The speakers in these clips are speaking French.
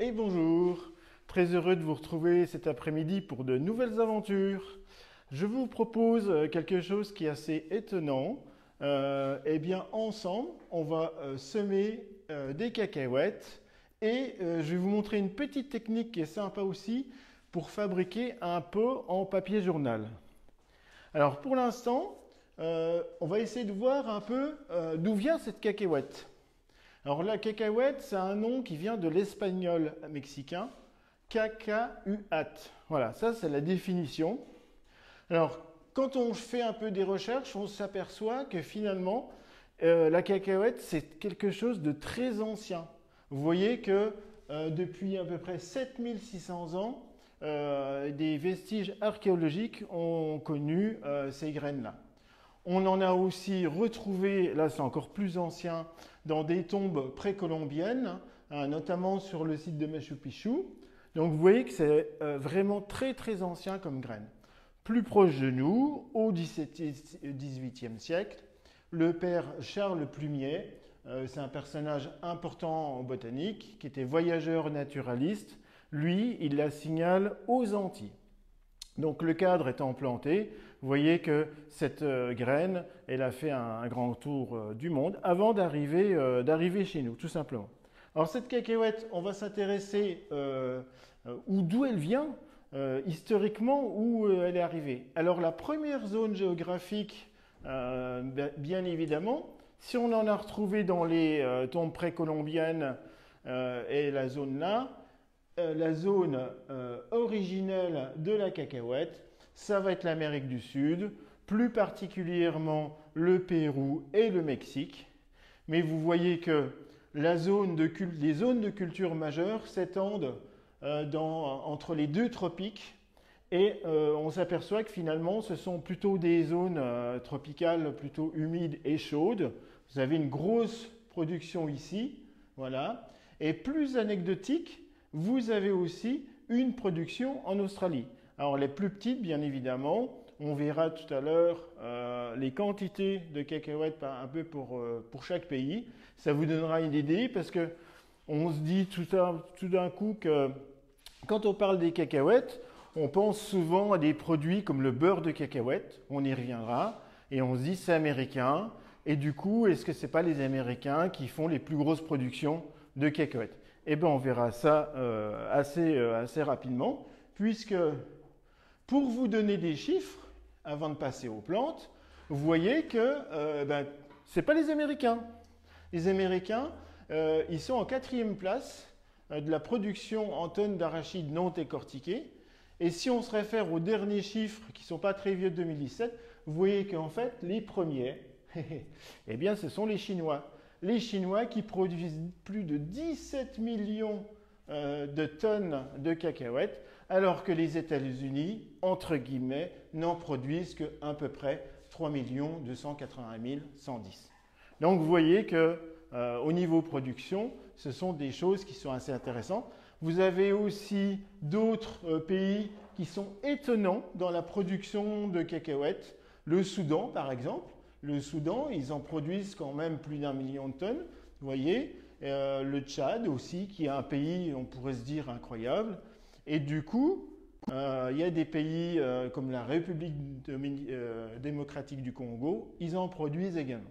Et bonjour, très heureux de vous retrouver cet après-midi pour de nouvelles aventures. Je vous propose quelque chose qui est assez étonnant. Eh bien, ensemble, on va semer des cacahuètes et je vais vous montrer une petite technique qui est sympa aussi pour fabriquer un pot en papier journal. Alors, pour l'instant, on va essayer de voir un peu d'où vient cette cacahuète. Alors la cacahuète, c'est un nom qui vient de l'espagnol mexicain, cacahuat. Voilà, ça c'est la définition. Alors, quand on fait un peu des recherches, on s'aperçoit que finalement, la cacahuète, c'est quelque chose de très ancien. Vous voyez que depuis à peu près 7600 ans, des vestiges archéologiques ont connu ces graines-là. On en a aussi retrouvé, là c'est encore plus ancien, dans des tombes précolombiennes, notamment sur le site de Machu Picchu. Donc vous voyez que c'est vraiment très très ancien comme graine. Plus proche de nous, au XVIIIe siècle, le père Charles Plumier, c'est un personnage important en botanique, qui était voyageur naturaliste. Lui, il la signale aux Antilles. Donc le cadre étant planté, vous voyez que cette graine, elle a fait un grand tour du monde avant d'arriver chez nous, tout simplement. Alors cette cacahuète, on va s'intéresser d'où elle vient, historiquement, où elle est arrivée. Alors la première zone géographique, bien évidemment, si on en a retrouvé dans les tombes précolombiennes et la zone là, la zone originelle de la cacahuète, ça va être l'Amérique du Sud, plus particulièrement le Pérou et le Mexique. Mais vous voyez que les zones de culture majeures s'étendent entre les deux tropiques et on s'aperçoit que finalement ce sont plutôt des zones tropicales plutôt humides et chaudes. Vous avez une grosse production ici, voilà. Et plus anecdotique, vous avez aussi une production en Australie. Alors les plus petites, bien évidemment, on verra tout à l'heure les quantités de cacahuètes un peu pour chaque pays. Ça vous donnera une idée parce que on se dit tout d'un coup que quand on parle des cacahuètes, on pense souvent à des produits comme le beurre de cacahuète, on y reviendra, et on se dit c'est américain. Et du coup, est-ce que c'est pas les Américains qui font les plus grosses productions de cacahuètes? Eh bien, on verra ça assez rapidement, puisque pour vous donner des chiffres, avant de passer aux plantes, vous voyez que ce n'est pas les Américains. Les Américains, ils sont en 4e place de la production en tonnes d'arachides non décortiquées. Et si on se réfère aux derniers chiffres, qui ne sont pas très vieux de 2017, vous voyez qu'en fait, les premiers, eh bien, ce sont les Chinois. Les Chinois qui produisent plus de 17 millions de tonnes de cacahuètes, alors que les États-Unis, entre guillemets, n'en produisent qu'à peu près 3 280 110. Donc vous voyez que au niveau production, ce sont des choses qui sont assez intéressantes. Vous avez aussi d'autres pays qui sont étonnants dans la production de cacahuètes. Le Soudan, par exemple. Le Soudan, ils en produisent quand même plus d'1 million de tonnes, vous voyez. Le Tchad aussi, qui est un pays, on pourrait se dire, incroyable. Et du coup, il y a des pays comme la République démocratique du Congo, ils en produisent également.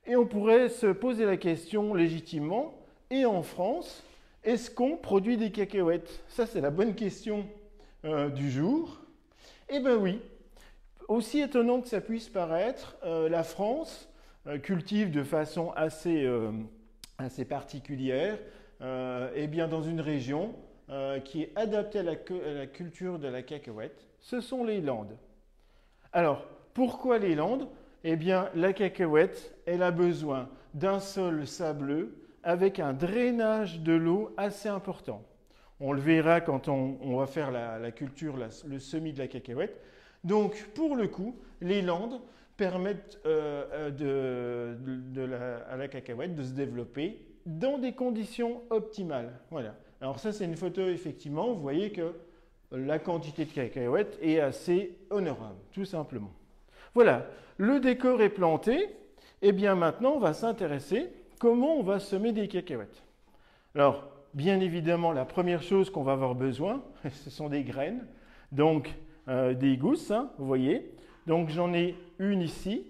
Et on pourrait se poser la question légitimement, et en France, est-ce qu'on produit des cacahuètes? Ça, c'est la bonne question du jour. Eh bien oui. Aussi étonnant que ça puisse paraître, la France cultive de façon assez particulière, et bien dans une région qui est adaptée à la culture de la cacahuète. Ce sont les Landes. Alors, pourquoi les Landes? Eh bien, la cacahuète, elle a besoin d'un sol sableux avec un drainage de l'eau assez important. On le verra quand on va faire la culture, le semis de la cacahuète. Donc, pour le coup, les Landes permettent à la cacahuète de se développer dans des conditions optimales. Voilà. Alors ça, c'est une photo, effectivement. Vous voyez que la quantité de cacahuètes est assez honorable, tout simplement. Voilà, le décor est planté. Et bien maintenant, on va s'intéresser comment on va semer des cacahuètes. Alors, bien évidemment, la première chose qu'on va avoir besoin, ce sont des graines, donc des gousses, hein, vous voyez. Donc j'en ai une ici.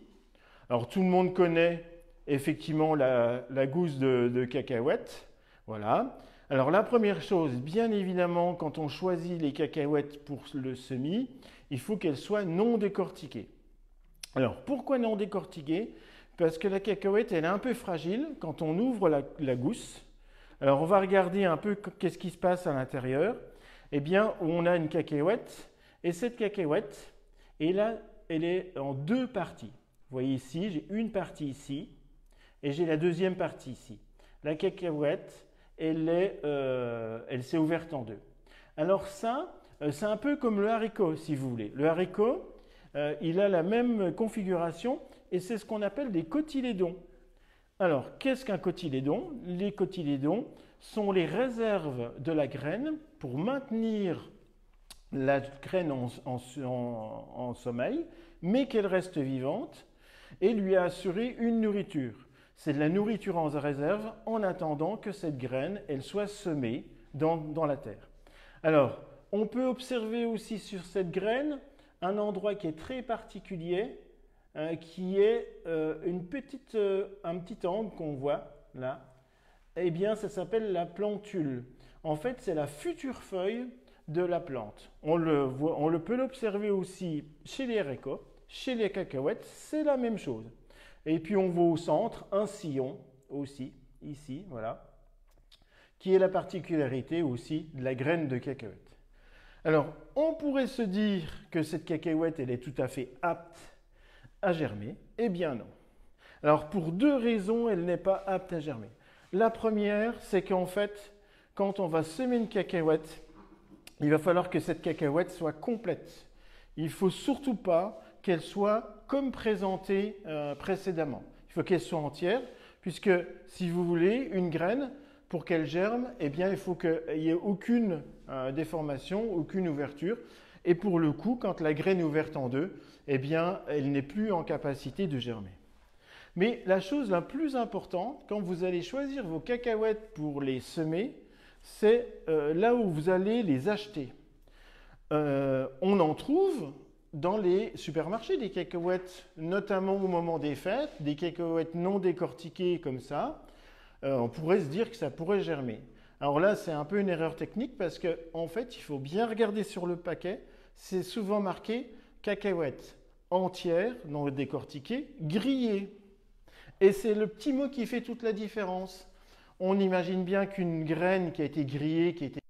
Alors tout le monde connaît effectivement la gousse de cacahuètes. Voilà. Alors la première chose, bien évidemment, quand on choisit les cacahuètes pour le semis, il faut qu'elles soient non décortiquées. Alors pourquoi non décortiquées? Parce que la cacahuète, elle est un peu fragile quand on ouvre la gousse. Alors on va regarder un peu qu'est-ce qui se passe à l'intérieur. Eh bien, on a une cacahuète, et cette cacahuète, et là, elle est en deux parties. Vous voyez ici, j'ai une partie ici, et j'ai la deuxième partie ici. La cacahuète, elle s'est ouverte en deux. Alors ça, c'est un peu comme le haricot, si vous voulez. Le haricot, il a la même configuration, et c'est ce qu'on appelle des cotylédons. Alors, qu'est-ce qu'un cotylédon? Les cotylédons sont les réserves de la graine pour maintenir la graine en sommeil, mais qu'elle reste vivante, et lui assurer une nourriture. C'est de la nourriture en réserve en attendant que cette graine elle soit semée dans la terre. Alors, on peut observer aussi sur cette graine un endroit qui est très particulier, qui est un petit angle qu'on voit là. Eh bien, ça s'appelle la plantule. En fait, c'est la future feuille de la plante. On peut l'observer aussi chez les haricots, chez les cacahuètes, c'est la même chose. Et puis on voit au centre un sillon aussi, ici, voilà, qui est la particularité aussi de la graine de cacahuète. Alors, on pourrait se dire que cette cacahuète, elle est tout à fait apte à germer. Eh bien non. Alors, pour deux raisons, elle n'est pas apte à germer. La première, c'est qu'en fait, quand on va semer une cacahuète, il va falloir que cette cacahuète soit complète. Il ne faut surtout pas qu'elle soit comme présentée précédemment. Il faut qu'elle soit entière, puisque si vous voulez une graine, pour qu'elle germe, eh bien, il faut qu'il n'y ait aucune déformation, aucune ouverture. Et pour le coup, quand la graine est ouverte en deux, eh bien, elle n'est plus en capacité de germer. Mais la chose la plus importante, quand vous allez choisir vos cacahuètes pour les semer, c'est là où vous allez les acheter. On en trouve dans les supermarchés des cacahuètes, notamment au moment des fêtes, des cacahuètes non décortiquées comme ça. On pourrait se dire que ça pourrait germer. Alors là, c'est un peu une erreur technique parce qu'en fait, il faut bien regarder sur le paquet. C'est souvent marqué cacahuètes entières, non décortiquées, grillées. Et c'est le petit mot qui fait toute la différence. On imagine bien qu'une graine qui a été grillée, qui a été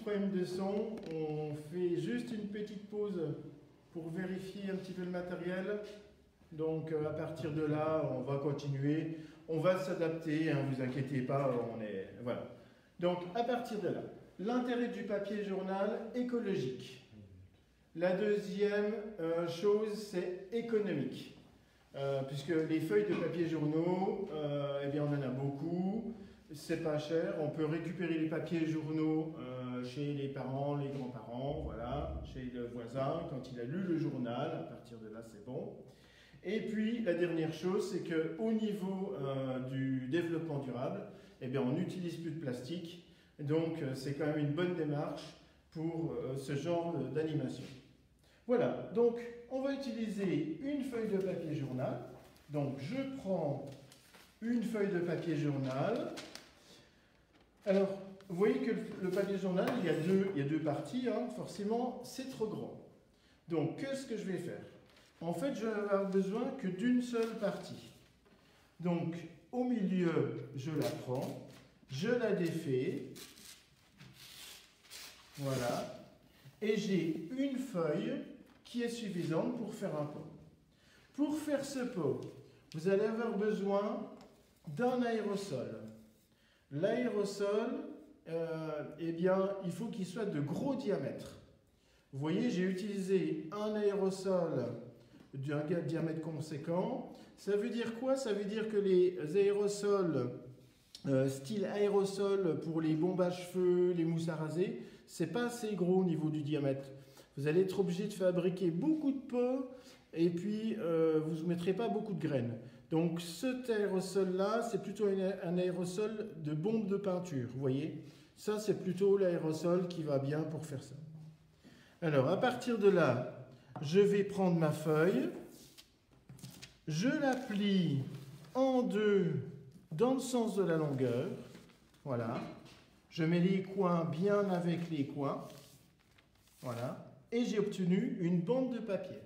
Problème de son, on fait juste une petite pause pour vérifier un petit peu le matériel. Donc à partir de là, on va continuer. On va s'adapter, hein, vous inquiétez pas, on est... Voilà. Donc à partir de là, l'intérêt du papier journal écologique. La deuxième chose, c'est économique. Puisque les feuilles de papier journaux, eh bien on en a beaucoup, c'est pas cher, on peut récupérer les papiers journaux chez les parents, les grands-parents, voilà, chez le voisin, quand il a lu le journal, à partir de là c'est bon. Et puis la dernière chose, c'est qu'au niveau du développement durable, eh bien on n'utilise plus de plastique, donc c'est quand même une bonne démarche pour ce genre d'animation. Voilà, donc on va utiliser une feuille de papier journal. Donc je prends une feuille de papier journal. Alors, vous voyez que le papier journal, il y a deux parties, hein, forcément, c'est trop grand. Donc, qu'est-ce que je vais faire? En fait, je vais avoir besoin que d'une seule partie. Donc, au milieu, je la prends, je la défais, voilà, et j'ai une feuille qui est suffisante pour faire un pot. Pour faire ce pot, vous allez avoir besoin d'un aérosol. L'aérosol, eh bien, il faut qu'il soit de gros diamètre. Vous voyez, j'ai utilisé un aérosol d'un diamètre conséquent. Ça veut dire quoi? Ça veut dire que les aérosols, style aérosol pour les bombes à cheveux, les mousses à raser, c'est pas assez gros au niveau du diamètre. Vous allez être obligé de fabriquer beaucoup de pots et puis vous ne mettrez pas beaucoup de graines. Donc cet aérosol-là, c'est plutôt un aérosol de bombe de peinture, vous voyez. Ça, c'est plutôt l'aérosol qui va bien pour faire ça. Alors, à partir de là, je vais prendre ma feuille, je la plie en deux dans le sens de la longueur, voilà. Je mets les coins bien avec les coins, voilà. Et j'ai obtenu une bande de papier.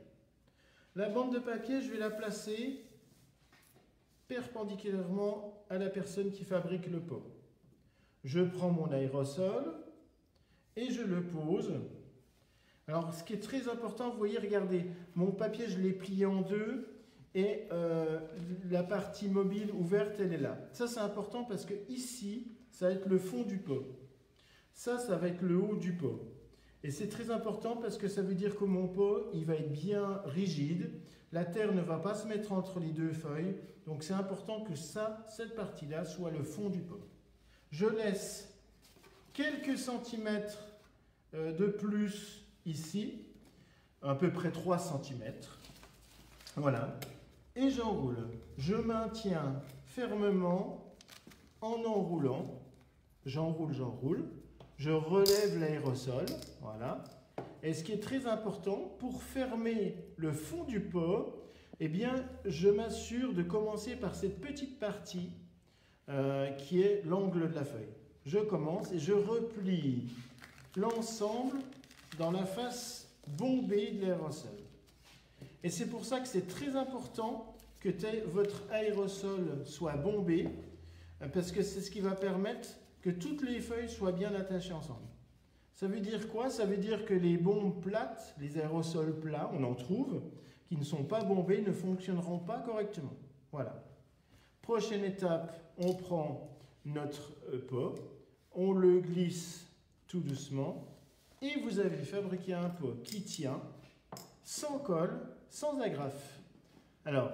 La bande de papier, je vais la placer perpendiculairement à la personne qui fabrique le pot. Je prends mon aérosol et je le pose. Alors, ce qui est très important, vous voyez, regardez, mon papier, je l'ai plié en deux et la partie mobile ouverte, elle est là. Ça, c'est important parce que ici, ça va être le fond du pot. Ça va être le haut du pot. Et c'est très important parce que ça veut dire que mon pot, il va être bien rigide. La terre ne va pas se mettre entre les deux feuilles. Donc c'est important que cette partie-là soit le fond du pot. Je laisse quelques centimètres de plus ici, à peu près 3 centimètres. Voilà. Et j'enroule. Je maintiens fermement en enroulant. J'enroule, j'enroule. Je relève l'aérosol, voilà. Et ce qui est très important, pour fermer le fond du pot, eh bien, je m'assure de commencer par cette petite partie qui est l'angle de la feuille. Je commence et je replie l'ensemble dans la face bombée de l'aérosol. Et c'est pour ça que c'est très important que votre aérosol soit bombé, parce que c'est ce qui va permettre que toutes les feuilles soient bien attachées ensemble. Ça veut dire quoi? Ça veut dire que les bombes plates, les aérosols plats, on en trouve, qui ne sont pas bombés, ne fonctionneront pas correctement. Voilà. Prochaine étape, on prend notre pot, on le glisse tout doucement, et vous avez fabriqué un pot qui tient, sans colle, sans agrafe. Alors,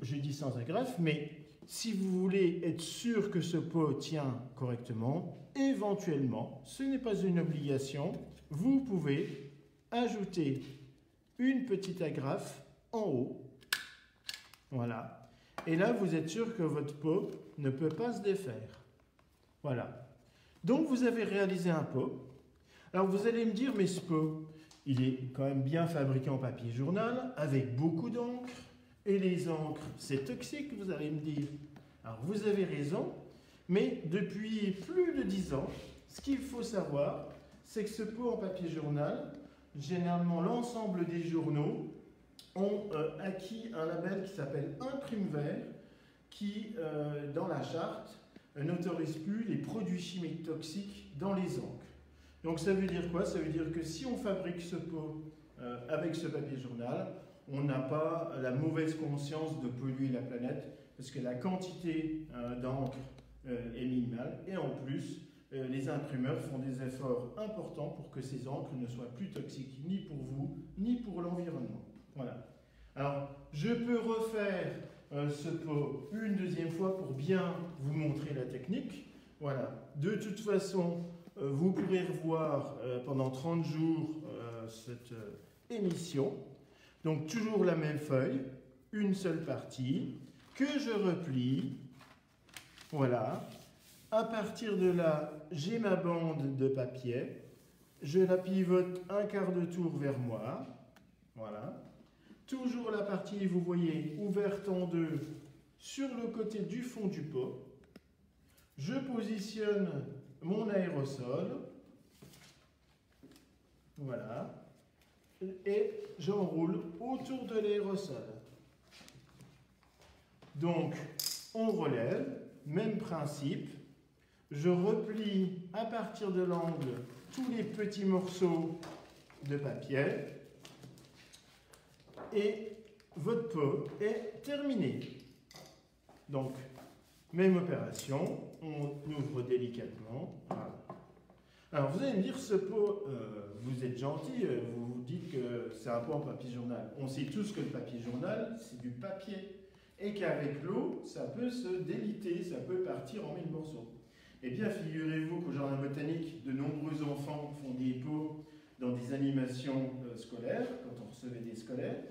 je dis sans agrafe, mais si vous voulez être sûr que ce pot tient correctement, éventuellement, ce n'est pas une obligation, vous pouvez ajouter une petite agrafe en haut. Voilà. Et là, vous êtes sûr que votre pot ne peut pas se défaire. Voilà. Donc, vous avez réalisé un pot. Alors, vous allez me dire, mais ce pot, il est quand même bien fabriqué en papier journal, avec beaucoup d'encre. Et les encres, c'est toxique, vous allez me dire. Alors, vous avez raison, mais depuis plus de 10 ans, ce qu'il faut savoir, c'est que ce pot en papier journal, généralement l'ensemble des journaux, ont acquis un label qui s'appelle Imprime Vert, qui, dans la charte, n'autorise plus les produits chimiques toxiques dans les encres. Donc ça veut dire quoi? Ça veut dire que si on fabrique ce pot avec ce papier journal, on n'a pas la mauvaise conscience de polluer la planète, parce que la quantité d'encre est minimale, et en plus, les imprimeurs font des efforts importants pour que ces encres ne soient plus toxiques, ni pour vous, ni pour l'environnement. Voilà. Alors, je peux refaire ce pot une deuxième fois pour bien vous montrer la technique. Voilà. De toute façon, vous pourrez revoir pendant 30 jours cette émission. Donc, toujours la même feuille, une seule partie, que je replie. Voilà. À partir de là, j'ai ma bande de papier. Je la pivote un quart de tour vers moi. Voilà. Toujours la partie, vous voyez, ouverte en deux sur le côté du fond du pot. Je positionne mon aérosol. Voilà. Et j'enroule autour de l'aérosol. Donc, on relève, même principe. Je replie à partir de l'angle tous les petits morceaux de papier. Et votre pot est terminé. Donc, même opération, on ouvre délicatement. Voilà. Alors, vous allez me dire, ce pot, vous êtes gentil, vous vous dites que c'est un pot en papier journal. On sait tous que le papier journal, c'est du papier. Et qu'avec l'eau, ça peut se déliter, ça peut partir en mille morceaux. Eh bien, figurez-vous qu'au jardin botanique, de nombreux enfants font des pots dans des animations scolaires, quand on recevait des scolaires.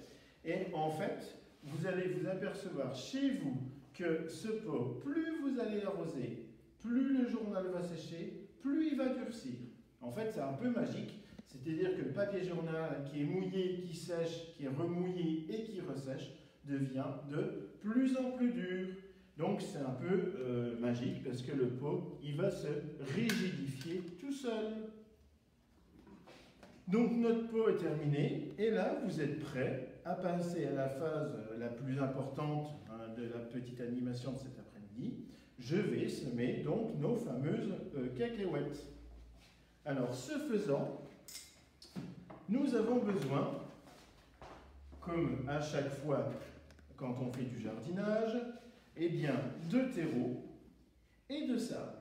Et en fait, vous allez vous apercevoir chez vous que ce pot, plus vous allez l'arroser, plus le journal va sécher, plus il va durcir. En fait, c'est un peu magique. C'est-à-dire que le papier journal qui est mouillé, qui sèche, qui est remouillé et qui ressèche, devient de plus en plus dur. Donc c'est un peu magique parce que le pot, il va se rigidifier tout seul. Donc notre pot est terminé et là vous êtes prêt à passer à la phase la plus importante de la petite animation de cet après-midi. Je vais semer donc nos fameuses cacahuètes. Alors ce faisant, nous avons besoin, comme à chaque fois quand on fait du jardinage, eh bien, de terreau et de sable.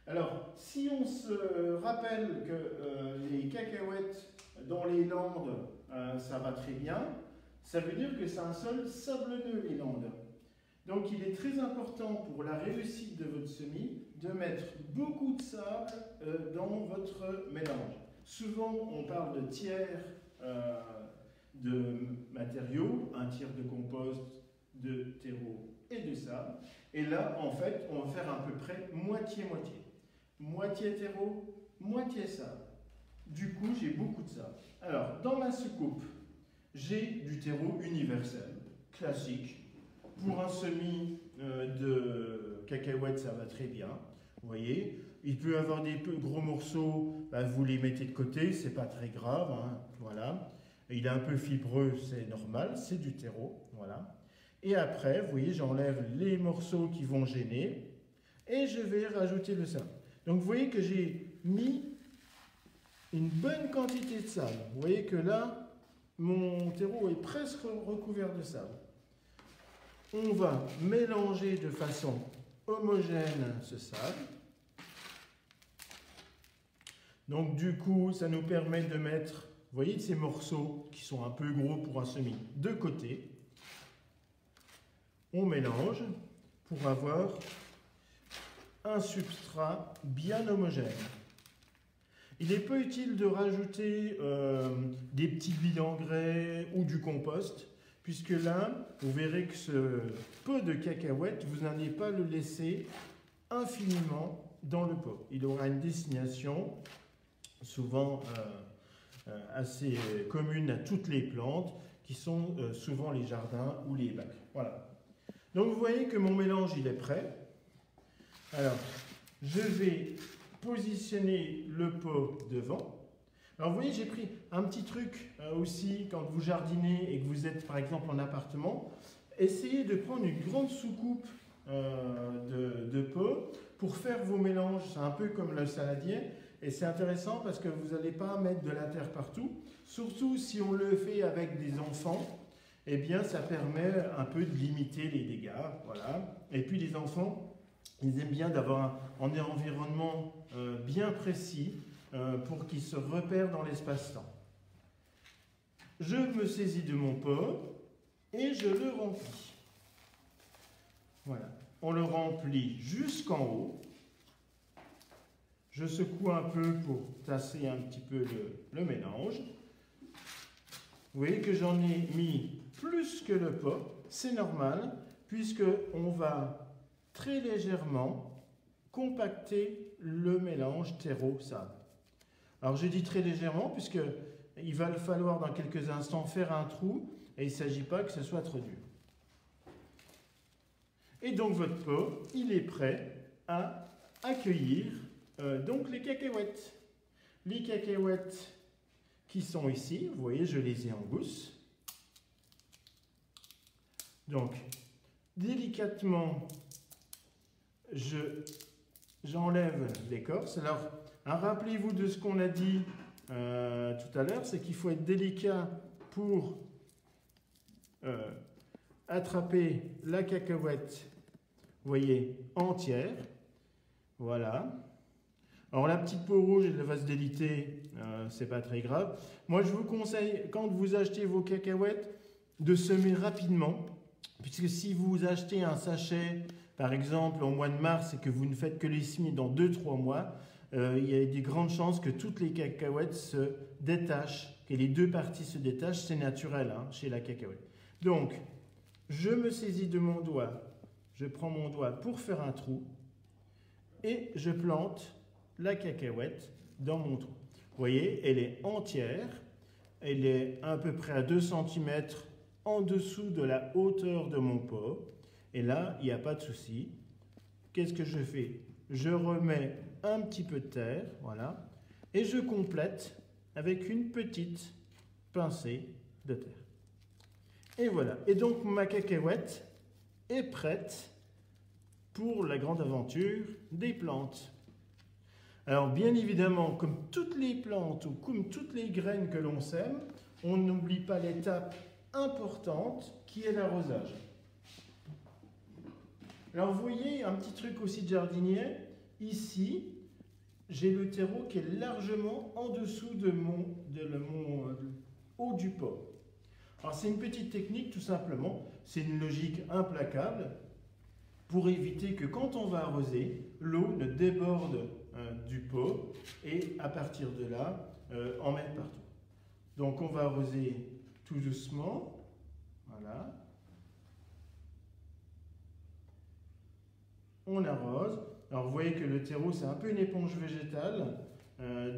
Alors, si on se rappelle que les cacahuètes dans les Landes, ça va très bien, ça veut dire que c'est un sol sablonneux, les Landes. Donc, il est très important pour la réussite de votre semis de mettre beaucoup de sable dans votre mélange. Souvent, on parle de tiers de matériaux, un tiers de compost, de terreau et de sable. Et là, en fait, on va faire à peu près moitié-moitié. Moitié terreau, moitié sable. Du coup, j'ai beaucoup de sable. Alors, dans ma soucoupe, j'ai du terreau universel, classique. Pour un semis de cacahuètes, ça va très bien. Vous voyez, il peut y avoir des gros morceaux, vous les mettez de côté, c'est pas très grave. Hein, voilà. Il est un peu fibreux, c'est normal, c'est du terreau. Voilà. Et après, vous voyez, j'enlève les morceaux qui vont gêner et je vais rajouter le sable. Donc, vous voyez que j'ai mis une bonne quantité de sable. Vous voyez que là, mon terreau est presque recouvert de sable. On va mélanger de façon homogène ce sable. Donc, du coup, ça nous permet de mettre, vous voyez, ces morceaux qui sont un peu gros pour un semis de côté. On mélange pour avoir un substrat bien homogène. Il n'est pas utile de rajouter des petits billes d'engrais ou du compost, puisque là, vous verrez que ce pot de cacahuètes, vous n'allez pas le laisser infiniment dans le pot. Il aura une destination souvent assez commune à toutes les plantes, qui sont souvent les jardins ou les bacs. Voilà. Donc vous voyez que mon mélange, il est prêt. Alors, je vais positionner le pot devant. Alors vous voyez, j'ai pris un petit truc aussi, quand vous jardinez et que vous êtes par exemple en appartement, essayez de prendre une grande soucoupe de pot pour faire vos mélanges. C'est un peu comme le saladier. Et c'est intéressant parce que vous n'allez pas mettre de la terre partout, surtout si on le fait avec des enfants. Eh bien, ça permet un peu de limiter les dégâts, voilà. Et puis les enfants, ils aiment bien d'avoir un environnement bien précis pour qu'ils se repèrent dans l'espace-temps. Je me saisis de mon pot et je le remplis. Voilà. On le remplit jusqu'en haut. Je secoue un peu pour tasser un petit peu le mélange. Vous voyez que j'en ai mis plus que le pot. C'est normal, puisqu'on va très légèrement compacter le mélange terreau-sable. Alors je dis très légèrement, puisqu'il va falloir dans quelques instants faire un trou, et il ne s'agit pas que ce soit trop dur. Et donc votre pot, il est prêt à accueillir donc les cacahuètes. Les cacahuètes qui sont ici, vous voyez, je les ai en gousse. Donc, délicatement, j'enlève l'écorce. Alors, rappelez-vous de ce qu'on a dit tout à l'heure, c'est qu'il faut être délicat pour attraper la cacahuète, vous voyez, entière. Voilà. Alors la petite peau rouge, elle va se déliter, c'est pas très grave. Moi, je vous conseille, quand vous achetez vos cacahuètes, de semer rapidement, puisque si vous achetez un sachet, par exemple, au mois de mars, et que vous ne faites que les semer dans 2-3 mois, il y a des grandes chances que toutes les cacahuètes se détachent, que les deux parties se détachent, c'est naturel hein, chez la cacahuète. Donc, je me saisis de mon doigt, je prends mon doigt pour faire un trou, et je plante la cacahuète dans mon trou. Vous voyez, elle est entière, elle est à peu près à 2 cm en dessous de la hauteur de mon pot. Et là, il n'y a pas de souci. Qu'est-ce que je fais? Je remets un petit peu de terre, voilà, et je complète avec une petite pincée de terre. Et voilà. Et donc ma cacahuète est prête pour la grande aventure des plantes. Alors bien évidemment, comme toutes les plantes ou comme toutes les graines que l'on sème, on n'oublie pas l'étape importante qui est l'arrosage. Alors vous voyez, un petit truc aussi de jardinier, ici, j'ai le terreau qui est largement en dessous de mon haut du pot. Alors c'est une petite technique tout simplement, c'est une logique implacable pour éviter que quand on va arroser, l'eau ne déborde du pot et à partir de là, en mettre partout. Donc on va arroser tout doucement, voilà. On arrose. Alors vous voyez que le terreau c'est un peu une éponge végétale.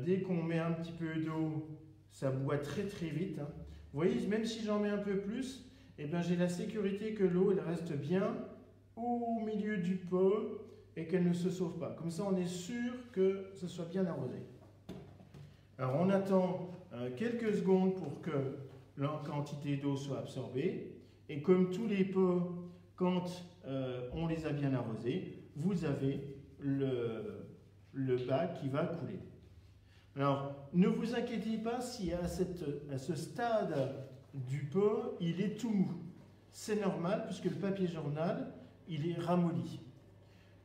Dès qu'on met un petit peu d'eau, ça boit très très vite. Hein. Vous voyez, même si j'en mets un peu plus, eh bien, j'ai la sécurité que l'eau elle reste bien au milieu du pot et qu'elle ne se sauve pas. Comme ça on est sûr que ce soit bien arrosé. Alors on attend quelques secondes pour que la quantité d'eau soit absorbée. Et comme tous les pots, quand on les a bien arrosés, vous avez le bas qui va couler. Alors, ne vous inquiétez pas si à ce stade du pot, il est tout mou. C'est normal puisque le papier journal, il est ramolli.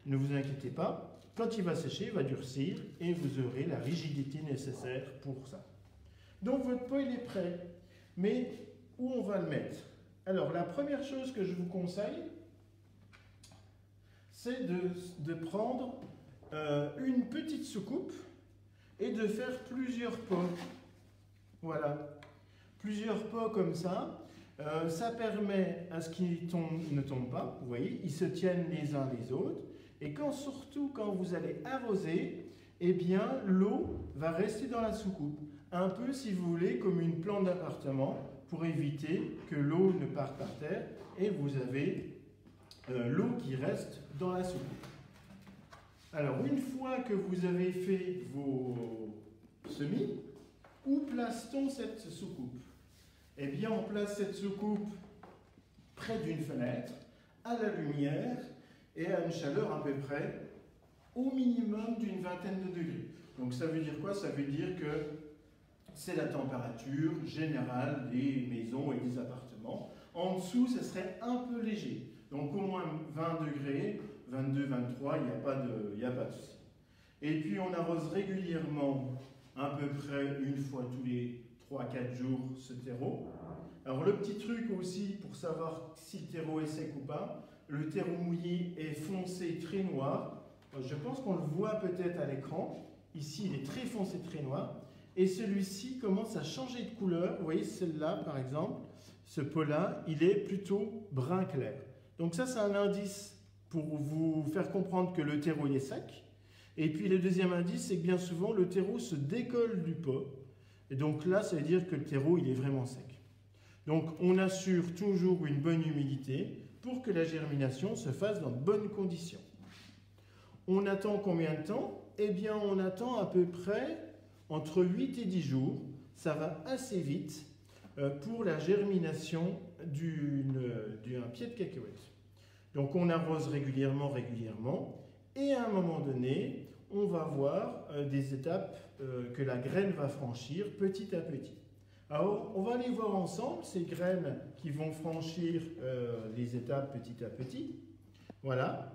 Ne vous inquiétez pas, quand il va sécher, il va durcir et vous aurez la rigidité nécessaire pour ça. Donc votre pot, il est prêt. Mais où on va le mettre? Alors, la première chose que je vous conseille, c'est de prendre une petite soucoupe et de faire plusieurs pots. Voilà, plusieurs pots comme ça. Ça permet à ce qu'ils ne tombent pas, vous voyez, ils se tiennent les uns les autres. Et surtout quand vous allez arroser, eh bien l'eau va rester dans la soucoupe. Un peu, si vous voulez, comme une plante d'appartement, pour éviter que l'eau ne parte par terre. Et vous avez l'eau qui reste dans la soucoupe. Alors, une fois que vous avez fait vos semis, où place-t-on cette soucoupe? Eh bien, on place cette soucoupe près d'une fenêtre, à la lumière et à une chaleur à peu près au minimum d'une vingtaine de degrés. Donc ça veut dire quoi? Ça veut dire que c'est la température générale des maisons et des appartements. En dessous, ce serait un peu léger. Donc au moins 20 degrés, 22, 23, il n'y a pas de souci. Et puis on arrose régulièrement, à peu près une fois tous les 3-4 jours, ce terreau. Alors le petit truc aussi pour savoir si le terreau est sec ou pas, le terreau mouillé est foncé très noir. Je pense qu'on le voit peut-être à l'écran. Ici, il est très foncé, très noir. Et celui-ci commence à changer de couleur. Vous voyez, celle-là, par exemple, ce pot-là, il est plutôt brun clair. Donc ça, c'est un indice pour vous faire comprendre que le terreau il est sec. Et puis le deuxième indice, c'est que bien souvent, le terreau se décolle du pot. Et donc là, ça veut dire que le terreau, il est vraiment sec. Donc on assure toujours une bonne humidité pour que la germination se fasse dans de bonnes conditions. On attend combien de temps? Eh bien, on attend à peu près entre 8 et 10 jours. Ça va assez vite pour la germination d'un pied de cacahuète. Donc, on arrose régulièrement. Et à un moment donné, on va voir des étapes que la graine va franchir petit à petit. Alors, on va aller voir ensemble ces graines qui vont franchir les étapes petit à petit. Voilà.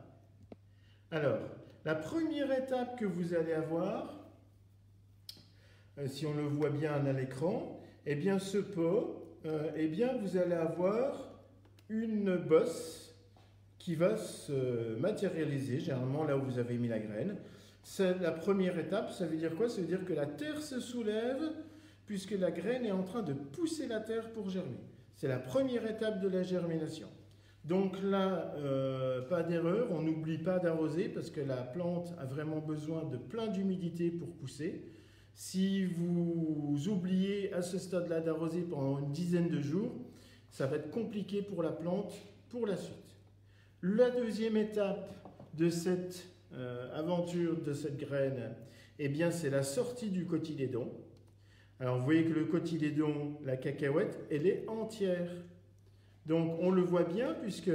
Alors, la première étape que vous allez avoir, si on le voit bien à l'écran, eh bien ce pot, eh bien vous allez avoir une bosse qui va se matérialiser, généralement là où vous avez mis la graine. C'est la première étape. Ça veut dire quoi? Ça veut dire que la terre se soulève puisque la graine est en train de pousser la terre pour germer. C'est la première étape de la germination. Donc là, pas d'erreur, on n'oublie pas d'arroser parce que la plante a vraiment besoin de plein d'humidité pour pousser. Si vous oubliez à ce stade-là d'arroser pendant une dizaine de jours, ça va être compliqué pour la plante pour la suite. La deuxième étape de cette aventure, de cette graine, eh bien c'est la sortie du cotylédon. Alors vous voyez que le cotylédon, la cacahuète, elle est entière. Donc on le voit bien puisque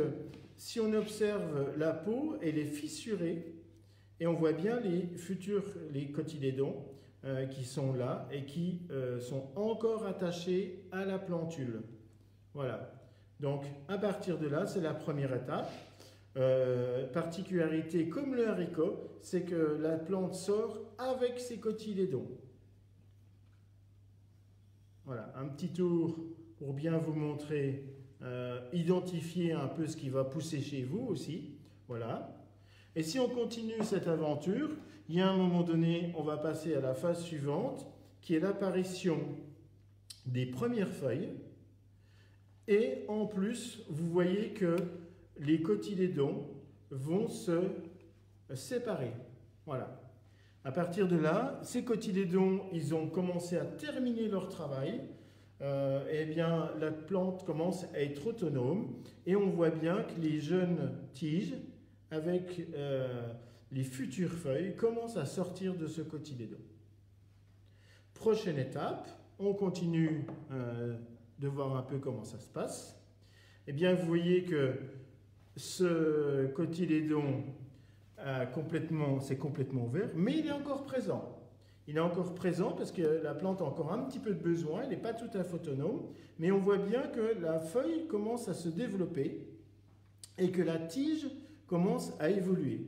si on observe la peau, elle est fissurée et on voit bien les cotylédons qui sont là et qui sont encore attachés à la plantule. Voilà. Donc à partir de là, c'est la première étape. Particularité comme le haricot, c'est que la plante sort avec ses cotylédons. Voilà, un petit tour pour bien vous montrer. Identifier un peu ce qui va pousser chez vous aussi. Voilà. Et si on continue cette aventure, il y a un moment donné, on va passer à la phase suivante, qui est l'apparition des premières feuilles. Et en plus, vous voyez que les cotylédons vont se séparer. Voilà. À partir de là, ces cotylédons, ils ont commencé à terminer leur travail. Eh bien, la plante commence à être autonome et on voit bien que les jeunes tiges avec les futures feuilles commencent à sortir de ce cotylédon. Prochaine étape, on continue de voir un peu comment ça se passe. Eh bien, vous voyez que ce cotylédon c'est complètement ouvert, mais il est encore présent. Il est encore présent parce que la plante a encore un petit peu de besoin, elle n'est pas tout à fait autonome, mais on voit bien que la feuille commence à se développer et que la tige commence à évoluer.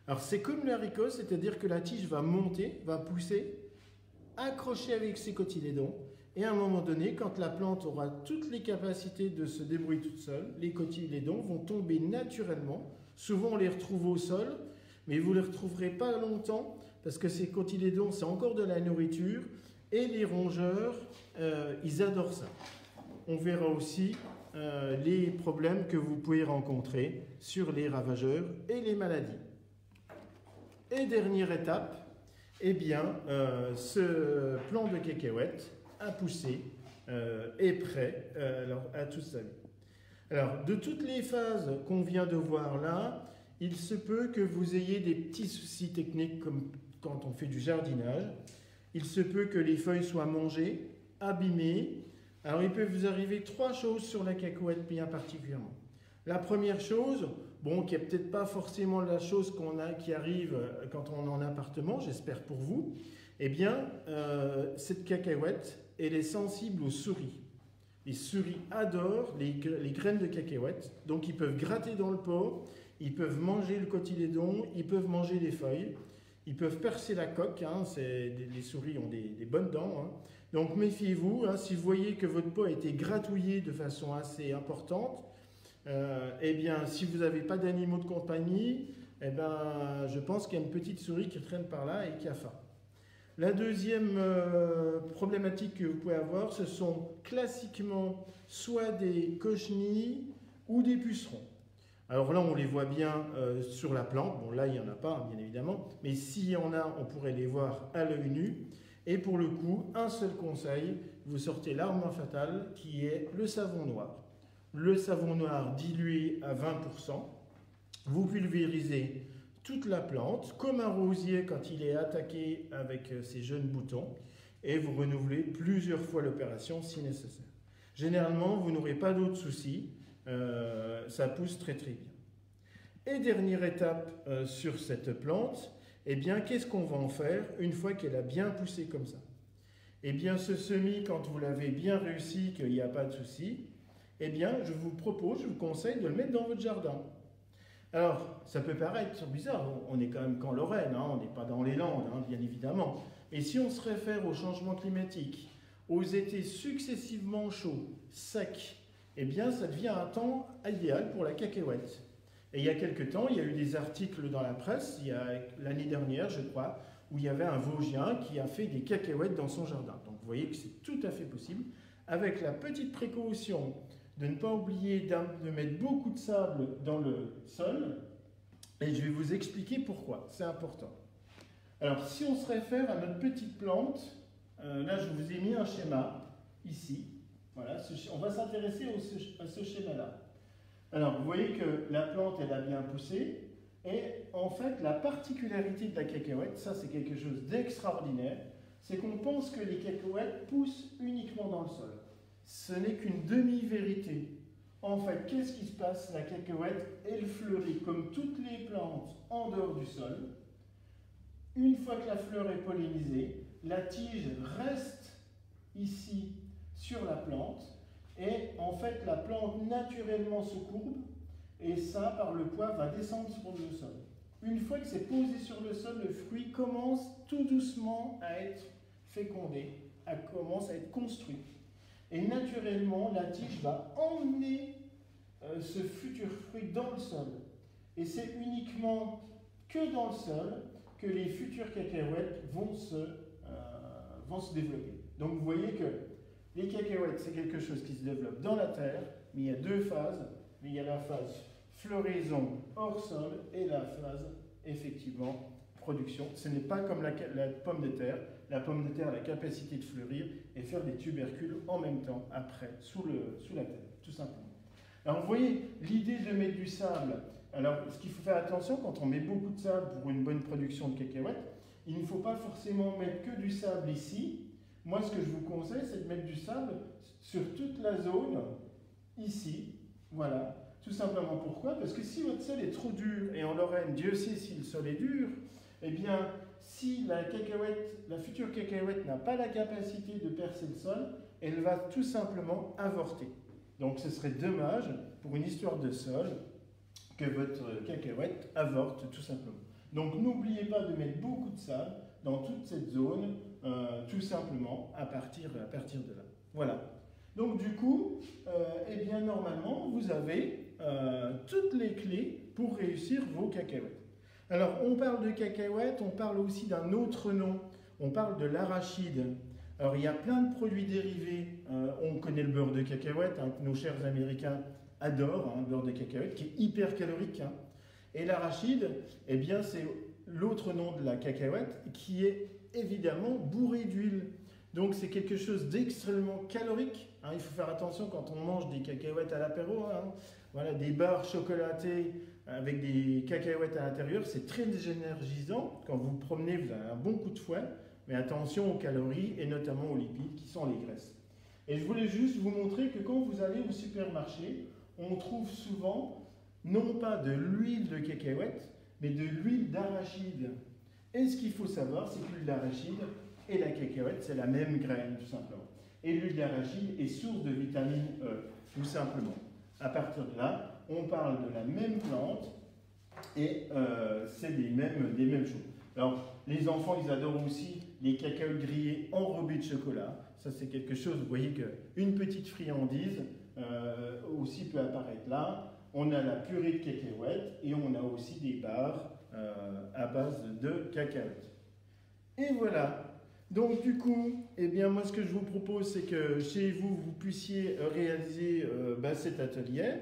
Alors c'est comme le haricot, c'est-à-dire que la tige va monter, va pousser, accrocher avec ses cotylédons, et à un moment donné, quand la plante aura toutes les capacités de se débrouiller toute seule, les cotylédons vont tomber naturellement. Souvent on les retrouve au sol, mais vous ne les retrouverez pas longtemps, parce que ces cotylédons, c'est encore de la nourriture, et les rongeurs, ils adorent ça. On verra aussi les problèmes que vous pouvez rencontrer sur les ravageurs et les maladies. Et dernière étape, eh bien, ce plant de cacahuète a poussé, est prêt à tout semer. Alors, de toutes les phases qu'on vient de voir là, il se peut que vous ayez des petits soucis techniques comme quand on fait du jardinage. Il se peut que les feuilles soient mangées, abîmées. Alors il peut vous arriver 3 choses sur la cacahuète bien particulièrement. La première chose, bon, qui n'est peut-être pas forcément la chose qui arrive quand on est en appartement, j'espère pour vous, Eh bien, cette cacahuète, elle est sensible aux souris. Les souris adorent les graines de cacahuètes, donc ils peuvent gratter dans le pot, ils peuvent manger le cotylédon, ils peuvent manger les feuilles, ils peuvent percer la coque, hein, les souris ont des bonnes dents. Hein. Donc méfiez-vous, hein, si vous voyez que votre pot a été gratouillé de façon assez importante, eh bien si vous n'avez pas d'animaux de compagnie, eh ben, je pense qu'il y a une petite souris qui traîne par là et qui a faim. La deuxième problématique que vous pouvez avoir, ce sont classiquement soit des cochenilles ou des pucerons. Alors là, on les voit bien sur la plante. Bon, là, il n'y en a pas, bien évidemment. Mais s'il y en a, on pourrait les voir à l'œil nu. Et pour le coup, un seul conseil, vous sortez l'arme fatale qui est le savon noir. Le savon noir dilué à 20%. Vous pulvérisez toute la plante, comme un rosier quand il est attaqué avec ses jeunes boutons, et vous renouvelez plusieurs fois l'opération si nécessaire. Généralement, vous n'aurez pas d'autres soucis, ça pousse très très bien. Et dernière étape sur cette plante, eh bien, qu'est-ce qu'on va en faire une fois qu'elle a bien poussé comme ça? Eh bien, ce semis, quand vous l'avez bien réussi, qu'il n'y a pas de souci, eh bien, je vous conseille de le mettre dans votre jardin. Alors, ça peut paraître bizarre, on est quand même qu'en Lorraine, hein, on n'est pas dans les Landes, hein, bien évidemment. Et si on se réfère au changement climatique, aux étés successivement chauds, secs, eh bien, ça devient un temps idéal pour la cacahuète. Et il y a quelque temps, il y a eu des articles dans la presse, il y a l'année dernière, je crois, où il y avait un Vosgien qui a fait des cacahuètes dans son jardin. Donc, vous voyez que c'est tout à fait possible, avec la petite précaution de ne pas oublier de mettre beaucoup de sable dans le sol. Et je vais vous expliquer pourquoi, c'est important. Alors, si on se réfère à notre petite plante, là je vous ai mis un schéma, ici. Voilà, on va s'intéresser à ce schéma-là. Alors, vous voyez que la plante, elle a bien poussé. Et en fait, la particularité de la cacahuète, ça c'est quelque chose d'extraordinaire, c'est qu'on pense que les cacahuètes poussent uniquement dans le sol. Ce n'est qu'une demi-vérité. En fait, qu'est-ce qui se passe? La cacahuète, elle fleurit comme toutes les plantes en dehors du sol. Une fois que la fleur est pollinisée, la tige reste ici sur la plante et en fait, la plante naturellement se courbe et ça, par le poids, va descendre sur le sol. Une fois que c'est posé sur le sol, le fruit commence tout doucement à être fécondé, commence à être construit. Et naturellement, la tige va emmener ce futur fruit dans le sol. Et c'est uniquement que dans le sol que les futures cacahuètes vont se développer. Donc vous voyez que les cacahuètes, c'est quelque chose qui se développe dans la terre, mais il y a deux phases. Il y a la phase floraison hors sol et la phase, effectivement, production. Ce n'est pas comme la pomme de terre. La pomme de terre a la capacité de fleurir et faire des tubercules en même temps, après, sous la terre, tout simplement. Alors, vous voyez, l'idée de mettre du sable. Alors, ce qu'il faut faire attention, quand on met beaucoup de sable pour une bonne production de cacahuètes, il ne faut pas forcément mettre que du sable ici. Moi, ce que je vous conseille, c'est de mettre du sable sur toute la zone, ici, voilà. Tout simplement pourquoi? Parce que si votre sol est trop dur, et en Lorraine, Dieu sait si le sol est dur, eh bien, si la future cacahuète n'a pas la capacité de percer le sol, elle va tout simplement avorter. Donc ce serait dommage, pour une histoire de sol, que votre cacahuète avorte tout simplement. Donc n'oubliez pas de mettre beaucoup de sable dans toute cette zone, tout simplement, à partir de là. Voilà. Donc du coup, eh bien normalement, vous avez toutes les clés pour réussir vos cacahuètes. Alors, on parle de cacahuètes, on parle aussi d'un autre nom, on parle de l'arachide. Alors, il y a plein de produits dérivés, on connaît le beurre de cacahuète, hein, que nos chers Américains adorent, hein, le beurre de cacahuète, qui est hyper calorique. Hein. Et l'arachide, eh bien, c'est l'autre nom de la cacahuète, qui est évidemment bourré d'huile. Donc c'est quelque chose d'extrêmement calorique. Hein. Il faut faire attention quand on mange des cacahuètes à l'apéro. Hein. Voilà, des barres chocolatées avec des cacahuètes à l'intérieur, c'est très énergisant. Quand vous vous promenez, vous avez un bon coup de fouet. Mais attention aux calories et notamment aux lipides qui sont les graisses. Et je voulais juste vous montrer que quand vous allez au supermarché, on trouve souvent non pas de l'huile de cacahuète, mais de l'huile d'arachide. Et ce qu'il faut savoir, c'est que l'huile d'arachide, et la cacahuète, c'est la même graine, tout simplement. Et l'huile d'arachide est source de vitamine E, tout simplement. À partir de là, on parle de la même plante et c'est des mêmes choses. Alors, les enfants, ils adorent aussi les cacahuètes grillées enrobées de chocolat. Ça, c'est quelque chose, vous voyez qu'une petite friandise aussi peut apparaître là. On a la purée de cacahuètes et on a aussi des barres à base de cacahuètes. Et voilà. Donc du coup, eh bien moi ce que je vous propose, c'est que chez vous, vous puissiez réaliser cet atelier.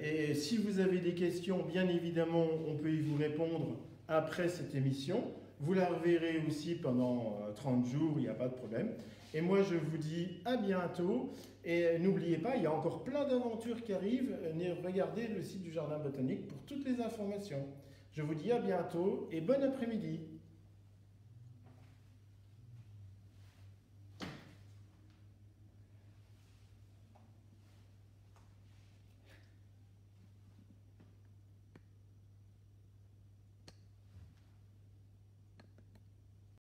Et si vous avez des questions, bien évidemment, on peut y vous répondre après cette émission. Vous la reverrez aussi pendant 30 jours, il n'y a pas de problème. Et moi, je vous dis à bientôt. Et n'oubliez pas, il y a encore plein d'aventures qui arrivent. Regardez le site du Jardin Botanique pour toutes les informations. Je vous dis à bientôt et bon après-midi.